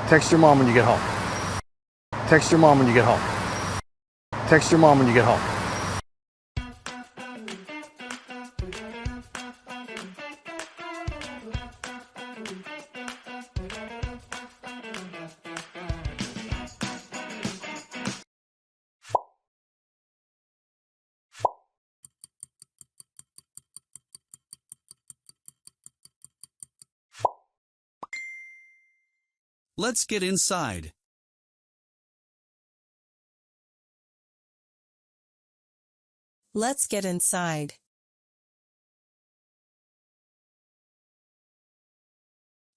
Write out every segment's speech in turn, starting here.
Text your mom when you get home. Text your mom when you get home. Text your mom when you get home. Let's get inside. Let's get inside.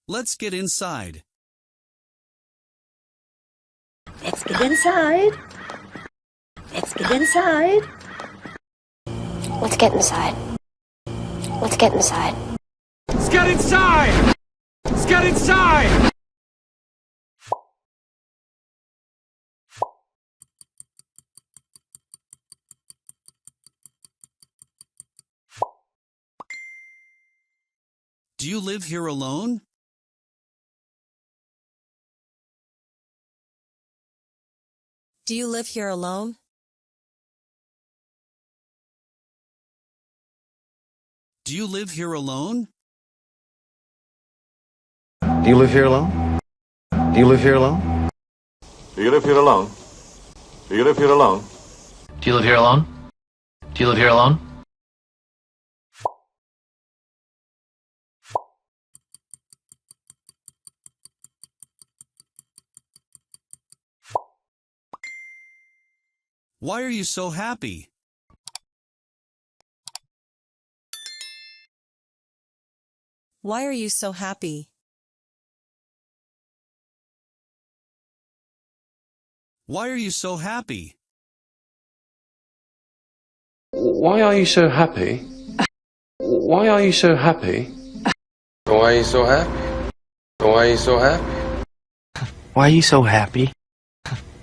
Let's get inside. Let's get inside. Let's get inside. Let's get inside. Let's get inside. Let's get inside! Let's get inside! Do you live here alone? Do you live here alone? Do you live here alone? Do you live here alone? Do you live here alone? Do you live here alone? Do you live here alone? Do you live here alone? Do you live here alone? Why are you so happy? Why are you so happy? Why are you so happy? Why are you so happy? Why are you so happy? Why are you so happy? Why are you so happy? Why are you so happy?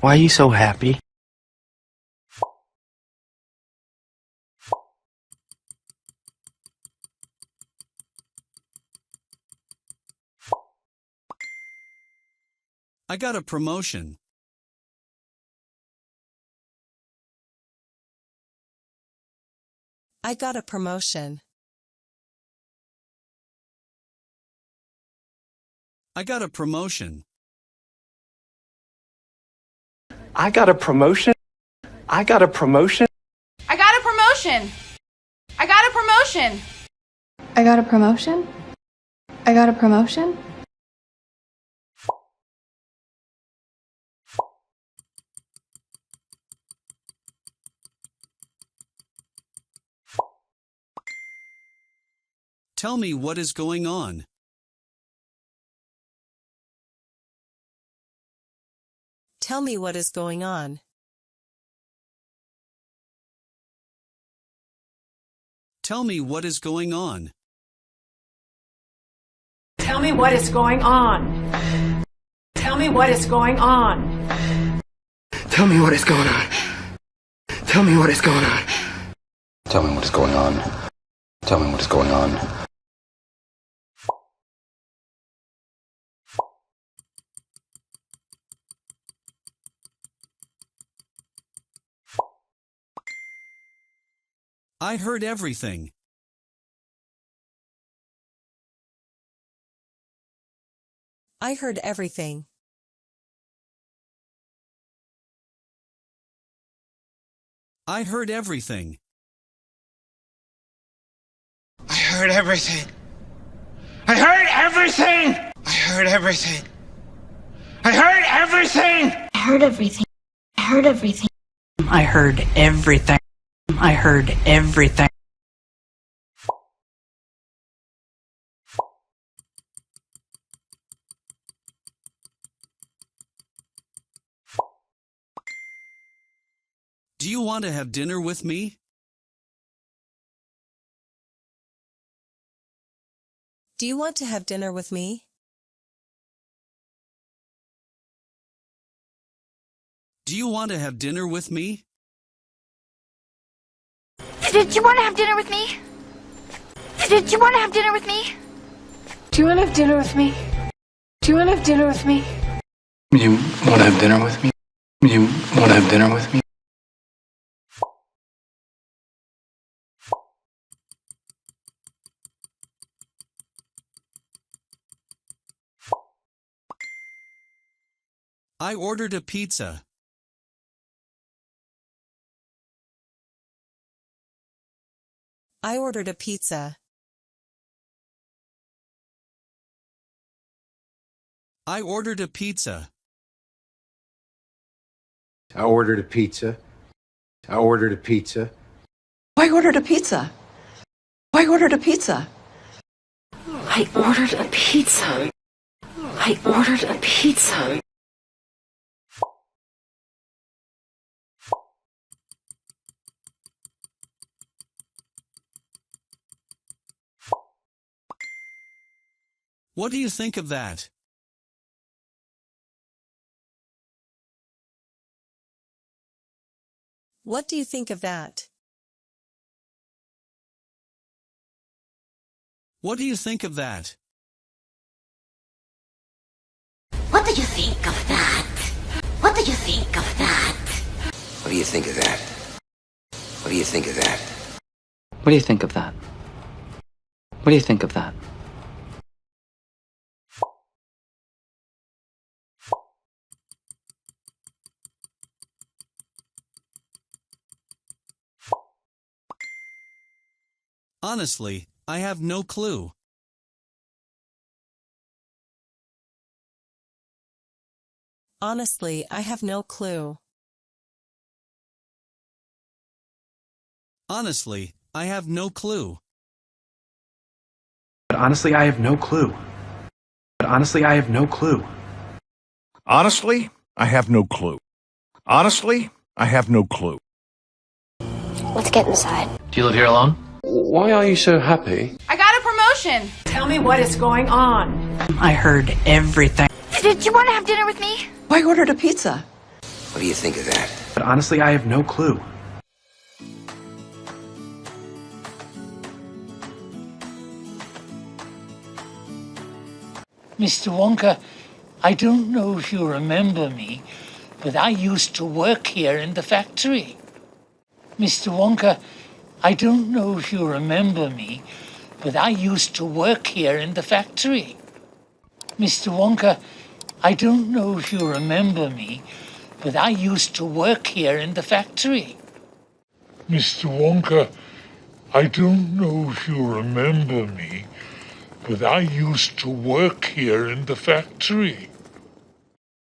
Why are you so happy? I got a promotion. I got a promotion. I got a promotion. I got a promotion. I got a promotion. I got a promotion. I got a promotion. I got a promotion. I got a promotion. Tell me what is going on. Tell me what is going on. Tell me what is going on. Tell me what is going on. Tell me what is going on. Tell me what is going on. Tell me what is going on. Tell me what is going on. Tell me what is going on. I heard everything. I heard everything. I heard everything. I heard everything. I heard everything. I heard everything. I heard everything. I heard everything. I heard everything. I heard everything. I heard everything. Do you want to have dinner with me? Do you want to have dinner with me? Do you want to have dinner with me? Did you want to have dinner with me? Did you want to have dinner with me? Do you want to have dinner with me? Do you want to have dinner with me? You want to have dinner with me? You want to have dinner with me? I ordered a pizza. I ordered a pizza. I ordered a pizza. I ordered a pizza. I ordered a pizza. I ordered a pizza. I ordered a pizza. I ordered a pizza. I ordered a pizza. What do you think of that? What do you think of that? What do you think of that? What do you think of that? What do you think of that? What do you think of that? What do you think of that? What do you think of that? What do you think of that? Honestly, I have no clue. Honestly, I have no clue. Honestly, I have no clue. But honestly, I have no clue. But honestly, I have no clue. Honestly, I have no clue. Honestly, I have no clue. Let's get inside. Do you live here alone? Why are you so happy? I got a promotion. Tell me what is going on. I heard everything. Did you want to have dinner with me? I ordered a pizza. What do you think of that? But honestly, I have no clue. Mr. Wonka, I don't know if you remember me, but I used to work here in the factory. Mr. Wonka, I don't know if you remember me, but I used to work here in the factory. Mr. Wonka, I don't know if you remember me, but I used to work here in the factory. Mr. Wonka, I don't know if you remember me, but I used to work here in the factory.